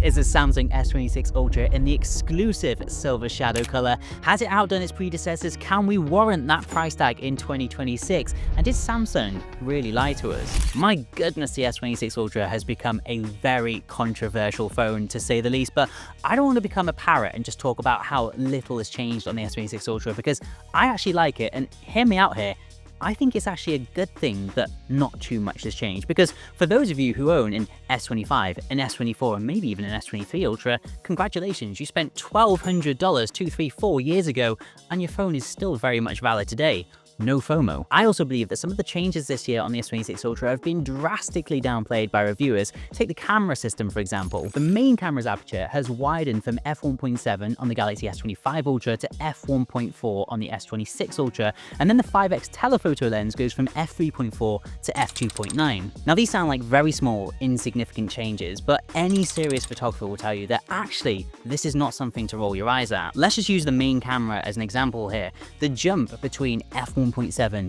is the Samsung S26 Ultra in the exclusive silver shadow color. Has it outdone its predecessors? Can we warrant that price tag in 2026? And did Samsung really lie to us? My goodness, the S26 Ultra has become a very controversial phone, to say the least, but I don't want to become a parrot and just talk about how little has changed on the S26 Ultra, because I actually like it, and hear me out here. I think it's actually a good thing that not too much has changed, because for those of you who own an S25, an S24, and maybe even an S23 Ultra, congratulations, you spent $1,200 2, 3, 4 years ago, and your phone is still very much valid today. No FOMO. I also believe that some of the changes this year on the S26 Ultra have been drastically downplayed by reviewers. Take the camera system, for example. The main camera's aperture has widened from f1.7 on the Galaxy S25 Ultra to f1.4 on the S26 Ultra, and then the 5x telephoto lens goes from f3.4 to f2.9. Now, these sound like very small, insignificant changes, but any serious photographer will tell you that actually this is not something to roll your eyes at. Let's just use the main camera as an example here. The jump between f1.7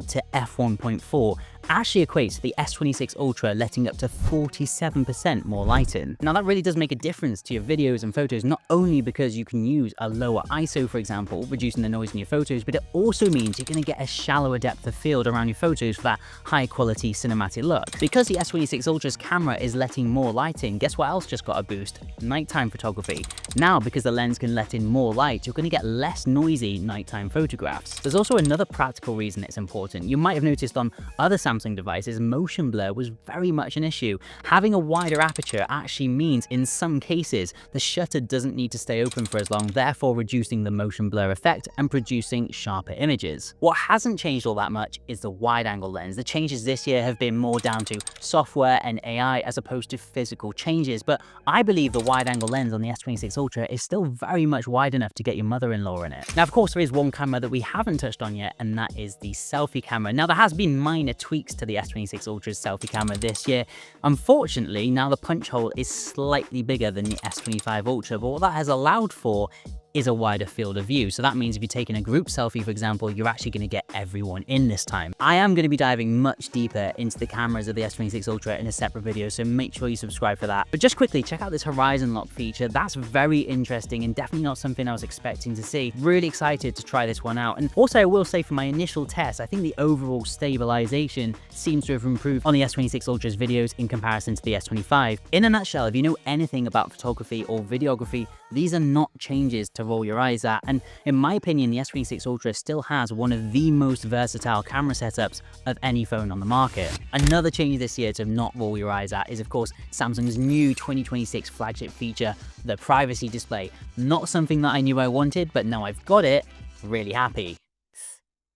to f1.4 actually equates to the S26 Ultra letting up to 47% more light in. Now, that really does make a difference to your videos and photos, not only because you can use a lower ISO, for example, reducing the noise in your photos, but it also means you're going to get a shallower depth of field around your photos for that high quality cinematic look. Because the S26 Ultra's camera is letting more light in, guess what else just got a boost? Nighttime photography. Now, because the lens can let in more light, you're going to get less noisy nighttime photographs. There's also another practical reason it's important. You might have noticed on other Samsung devices, motion blur was very much an issue. Having a wider aperture actually means in some cases the shutter doesn't need to stay open for as long, therefore reducing the motion blur effect and producing sharper images. What hasn't changed all that much is the wide-angle lens. The changes this year have been more down to software and AI as opposed to physical changes, but I believe the wide-angle lens on the S26 Ultra is still very much wide enough to get your mother-in-law in it. Now, of course, there is one camera that we haven't touched on yet, and that is the selfie camera. Now, there has been minor tweaks to the S26 Ultra's selfie camera this year. Unfortunately, now the punch hole is slightly bigger than the S25 Ultra, but what that has allowed for is a wider field of view. So that means if you're taking a group selfie, for example, you're actually going to get everyone in this time. I am going to be diving much deeper into the cameras of the S26 Ultra in a separate video, so make sure you subscribe for that. But just quickly, check out this horizon lock feature. That's very interesting and definitely not something I was expecting to see. Really excited to try this one out. And also, I will say for my initial test, I think the overall stabilization seems to have improved on the S26 Ultra's videos in comparison to the S25. In a nutshell, if you know anything about photography or videography, these are not changes to roll your eyes at, and in my opinion, the S26 Ultra still has one of the most versatile camera setups of any phone on the market. Another change this year to not roll your eyes at is, of course, Samsung's new 2026 flagship feature, the privacy display. Not something that I knew I wanted, but now I've got it, really happy.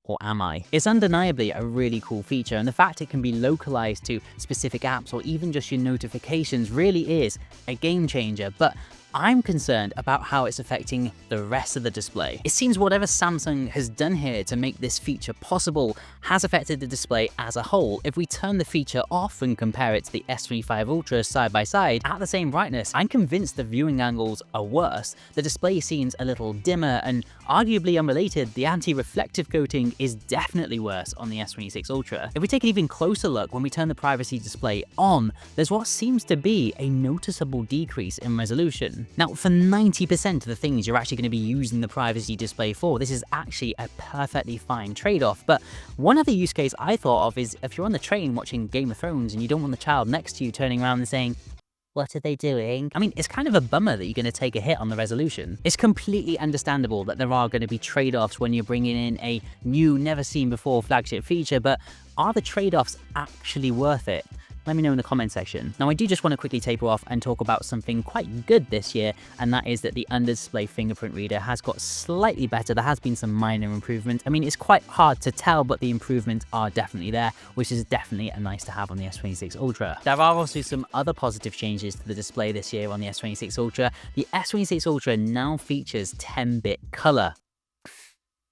Or am I? It's undeniably a really cool feature, and the fact it can be localized to specific apps or even just your notifications really is a game changer, but I'm concerned about how it's affecting the rest of the display. It seems whatever Samsung has done here to make this feature possible has affected the display as a whole. If we turn the feature off and compare it to the S25 Ultra side by side at the same brightness, I'm convinced the viewing angles are worse. The display seems a little dimmer, and arguably unrelated, the anti-reflective coating is definitely worse on the S26 Ultra. If we take an even closer look, when we turn the privacy display on, there's what seems to be a noticeable decrease in resolution. Now, for 90% of the things you're actually going to be using the privacy display for, this is actually a perfectly fine trade-off. But one other use case I thought of is if you're on the train watching Game of Thrones and you don't want the child next to you turning around and saying, "What are they doing?" I mean, it's kind of a bummer that you're going to take a hit on the resolution. It's completely understandable that there are going to be trade-offs when you're bringing in a new, never-seen-before flagship feature, but are the trade-offs actually worth it? Let me know in the comment section. Now, I do just want to quickly taper off and talk about something quite good this year, and that is that the under-display fingerprint reader has got slightly better. There has been some minor improvement. I mean, it's quite hard to tell, but the improvements are definitely there, which is definitely a nice to have on the S26 Ultra. There are also some other positive changes to the display this year on the S26 Ultra. The S26 Ultra now features 10-bit color.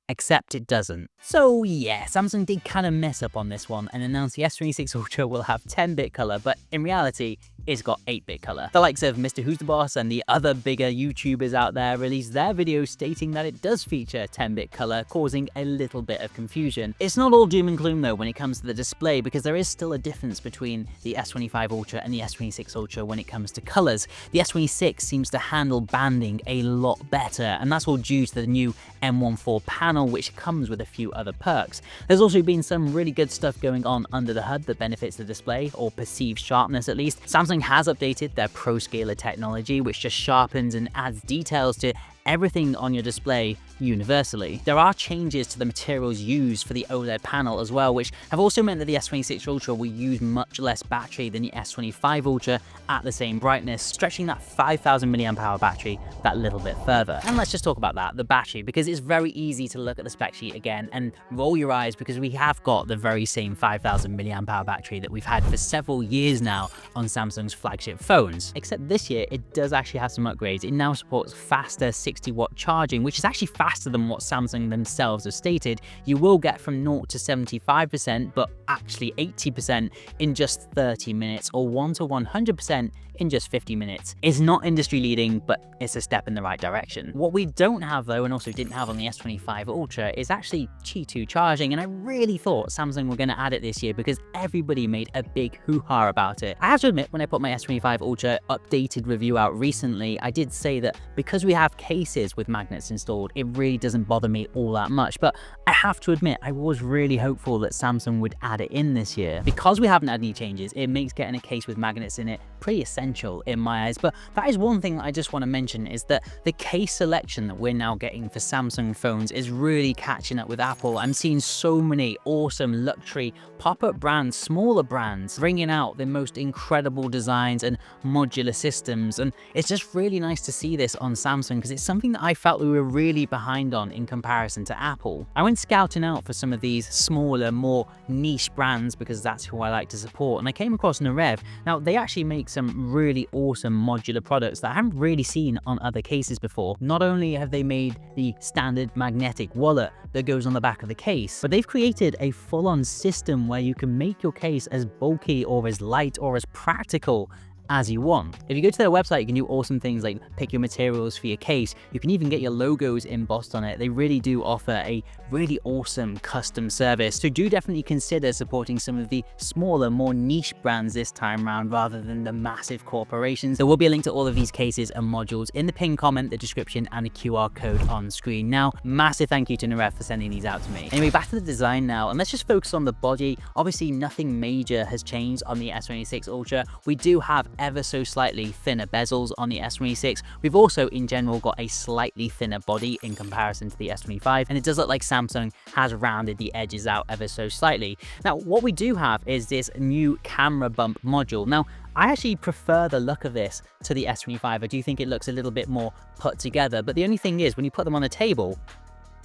except it doesn't. So yeah, Samsung did kind of mess up on this one and announced the S26 Ultra will have 10-bit color, but in reality, it's got 8-bit color. The likes of Mr. Who's the Boss and the other bigger YouTubers out there released their videos stating that it does feature 10-bit color, causing a little bit of confusion. It's not all doom and gloom though when it comes to the display, because there is still a difference between the S25 Ultra and the S26 Ultra when it comes to colors. The S26 seems to handle banding a lot better, and that's all due to the new M14 panel, which comes with a few other perks. There's also been some really good stuff going on under the hood that benefits the display, or perceived sharpness at least. Samsung has updated their Pro Scaler technology, which just sharpens and adds details to everything on your display universally. There are changes to the materials used for the OLED panel as well, which have also meant that the S26 Ultra will use much less battery than the S25 Ultra at the same brightness, stretching that 5000 mAh battery that little bit further. And let's just talk about that, the battery, because it's very easy to look at the spec sheet again and roll your eyes, because we have got the very same 5000 mAh battery that we've had for several years now on Samsung's flagship phones. Except this year, it does actually have some upgrades. It now supports faster 60-watt charging, which is actually faster than what Samsung themselves have stated. You will get from 0 to 75%, but actually 80% in just 30 minutes, or 1 to 100% in just 50 minutes. It's not industry leading, but it's a step in the right direction. What we don't have though, and also didn't have on the S25 Ultra, is actually Qi2 charging, and I really thought Samsung were going to add it this year because everybody made a big hoo-ha about it. I have to admit, when I put my S25 Ultra updated review out recently, I did say that because we have cases with magnets installed, it really doesn't bother me all that much, but I have to admit, I was really hopeful that Samsung would add it in this year. Because we haven't had any changes, it makes getting a case with magnets in it pretty essential in my eyes. But that is one thing that I just want to mention, is that the case selection that we're now getting for Samsung phones is really catching up with Apple. I'm seeing so many awesome luxury pop-up brands, smaller brands, bringing out the most incredible designs and modular systems, and it's just really nice to see this on Samsung, because it's something that I felt we were really behind on in comparison to Apple. I went scouting out for some of these smaller, more niche brands, because that's who I like to support, and I came across Noreve. Now, they actually make some really awesome modular products that I haven't really seen on other cases before. Not only have they made the standard magnetic wallet that goes on the back of the case, but they've created a full-on system where you can make your case as bulky or as light or as practical as you want. If you go to their website, you can do awesome things like pick your materials for your case. You can even get your logos embossed on it. They really do offer a really awesome custom service. So do definitely consider supporting some of the smaller, more niche brands this time around, rather than the massive corporations. There will be a link to all of these cases and modules in the pinned comment, the description, and a QR code on screen. Now, massive thank you to Noreve for sending these out to me. Anyway, back to the design now, and let's just focus on the body. Obviously, nothing major has changed on the S26 Ultra. We do have ever so slightly thinner bezels on the S26. We've also in general got a slightly thinner body in comparison to the S25, and it does look like Samsung has rounded the edges out ever so slightly. Now, what we do have is this new camera bump module. Now, I actually prefer the look of this to the S25. I do think it looks a little bit more put together, but the only thing is, when you put them on a table,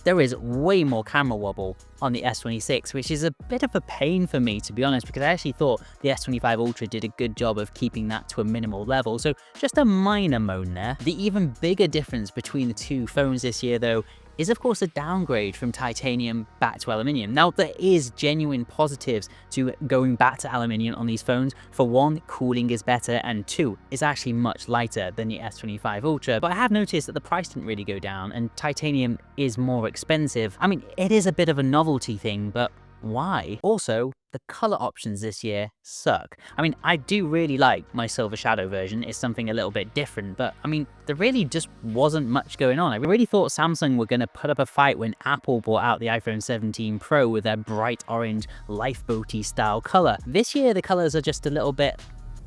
there is way more camera wobble on the S26, which is a bit of a pain for me, to be honest, because I actually thought the S25 Ultra did a good job of keeping that to a minimal level. So just a minor moan there. The even bigger difference between the two phones this year, though, is of course a downgrade from titanium back to aluminium. Now, there is genuine positives to going back to aluminium on these phones. For one, cooling is better, and two, it's actually much lighter than the S25 Ultra. But I have noticed that the price didn't really go down, and titanium is more expensive. I mean, it is a bit of a novelty thing, but why? Also, the color options this year suck. I mean, I do really like my Silver Shadow version. It's something a little bit different, but I mean, there really just wasn't much going on. I really thought Samsung were going to put up a fight when Apple brought out the iPhone 17 Pro with their bright orange lifeboaty style color. This year, the colors are just a little bit,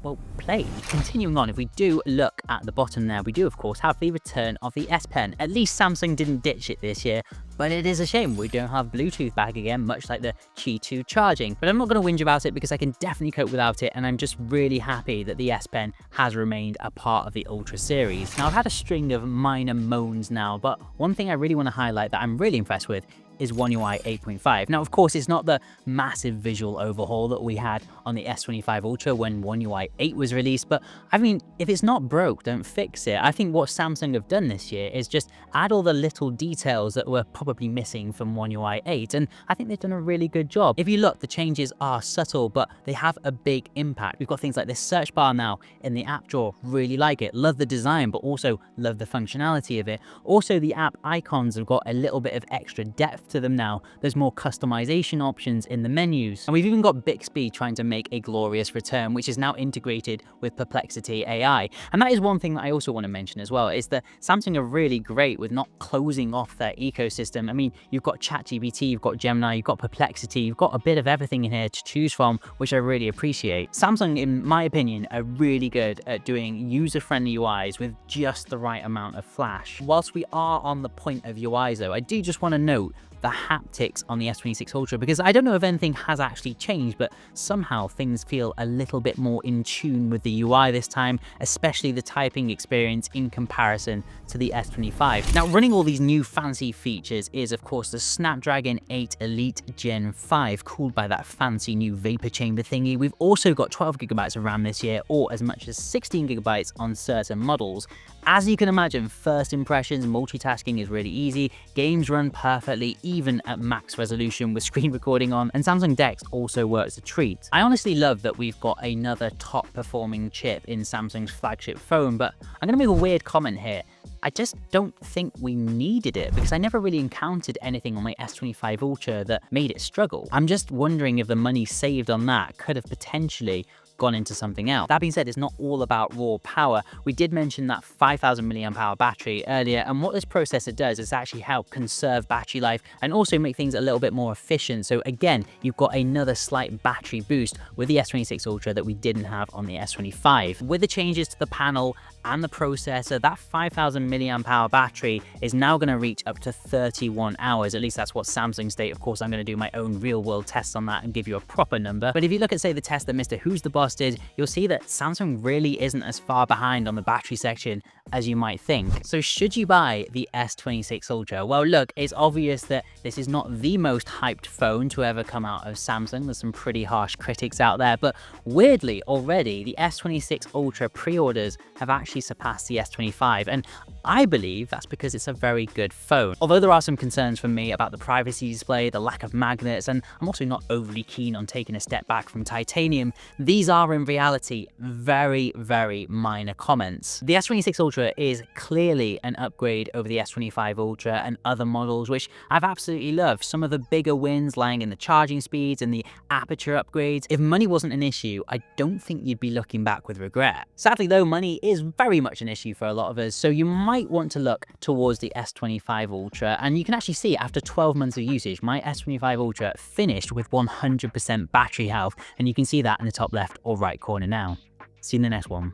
well, plain. Continuing on, if we do look at the bottom there, we do of course have the return of the S Pen. At least Samsung didn't ditch it this year, but it is a shame we don't have Bluetooth back again, much like the Qi2 charging. But I'm not going to whinge about it, because I can definitely cope without it, and I'm just really happy that the S Pen has remained a part of the Ultra series. Now, I've had a string of minor moans now, but one thing I really want to highlight that I'm really impressed with is One UI 8.5. Now, of course, it's not the massive visual overhaul that we had on the S25 Ultra when One UI 8 was released, but I mean, if it's not broke, don't fix it. I think what Samsung have done this year is just add all the little details that were probably missing from One UI 8, and I think they've done a really good job. If you look, the changes are subtle, but they have a big impact. We've got things like this search bar now in the app drawer, really like it. Love the design, but also love the functionality of it. Also, the app icons have got a little bit of extra depth to them now. There's more customization options in the menus. And we've even got Bixby trying to make a glorious return, which is now integrated with Perplexity AI. And that is one thing that I also want to mention as well, is that Samsung are really great with not closing off their ecosystem. I mean, you've got ChatGPT, you've got Gemini, you've got Perplexity, you've got a bit of everything in here to choose from, which I really appreciate. Samsung, in my opinion, are really good at doing user-friendly UIs with just the right amount of flash. Whilst we are on the point of UIs though, I do just want to note the haptics on the S26 Ultra, because I don't know if anything has actually changed, but somehow things feel a little bit more in tune with the UI this time, especially the typing experience in comparison to the S25. Now, running all these new fancy features is of course the Snapdragon 8 Elite Gen 5, cooled by that fancy new vapor chamber thingy. We've also got 12GB of RAM this year, or as much as 16GB on certain models. As you can imagine, first impressions, multitasking is really easy, games run perfectly, even at max resolution with screen recording on, and Samsung DeX also works a treat. I honestly love that we've got another top performing chip in Samsung's flagship phone, but I'm gonna make a weird comment here. I just don't think we needed it, because I never really encountered anything on my S25 Ultra that made it struggle. I'm just wondering if the money saved on that could have potentially gone into something else. That being said, it's not all about raw power. We did mention that 5000 mAh battery earlier, and what this processor does is actually help conserve battery life and also make things a little bit more efficient. So again, you've got another slight battery boost with the S26 Ultra that we didn't have on the S25. With the changes to the panel and the processor, that 5000 mAh battery is now going to reach up to 31 hours. At least that's what Samsung state. Of course, I'm going to do my own real world tests on that and give you a proper number. But if you look at, say, the test that Mr. Who's the Boss did, you'll see that Samsung really isn't as far behind on the battery section as you might think. So should you buy the S26 Ultra? Well, look, it's obvious that this is not the most hyped phone to ever come out of Samsung. There's some pretty harsh critics out there, but weirdly already the S26 Ultra pre-orders have actually surpassed the S25, and I believe that's because it's a very good phone. Although there are some concerns from me about the privacy display, the lack of magnets, and I'm also not overly keen on taking a step back from titanium, these are in reality very, very minor comments. The S26 Ultra is clearly an upgrade over the S25 Ultra and other models, which I've absolutely loved. Some of the bigger wins lying in the charging speeds and the aperture upgrades. If money wasn't an issue, I don't think you'd be looking back with regret. Sadly though, money is very much an issue for a lot of us, so you might want to look towards the S25 Ultra, and you can actually see after 12 months of usage, my S25 Ultra finished with 100% battery health, and you can see that in the top left or right corner now. See you in the next one.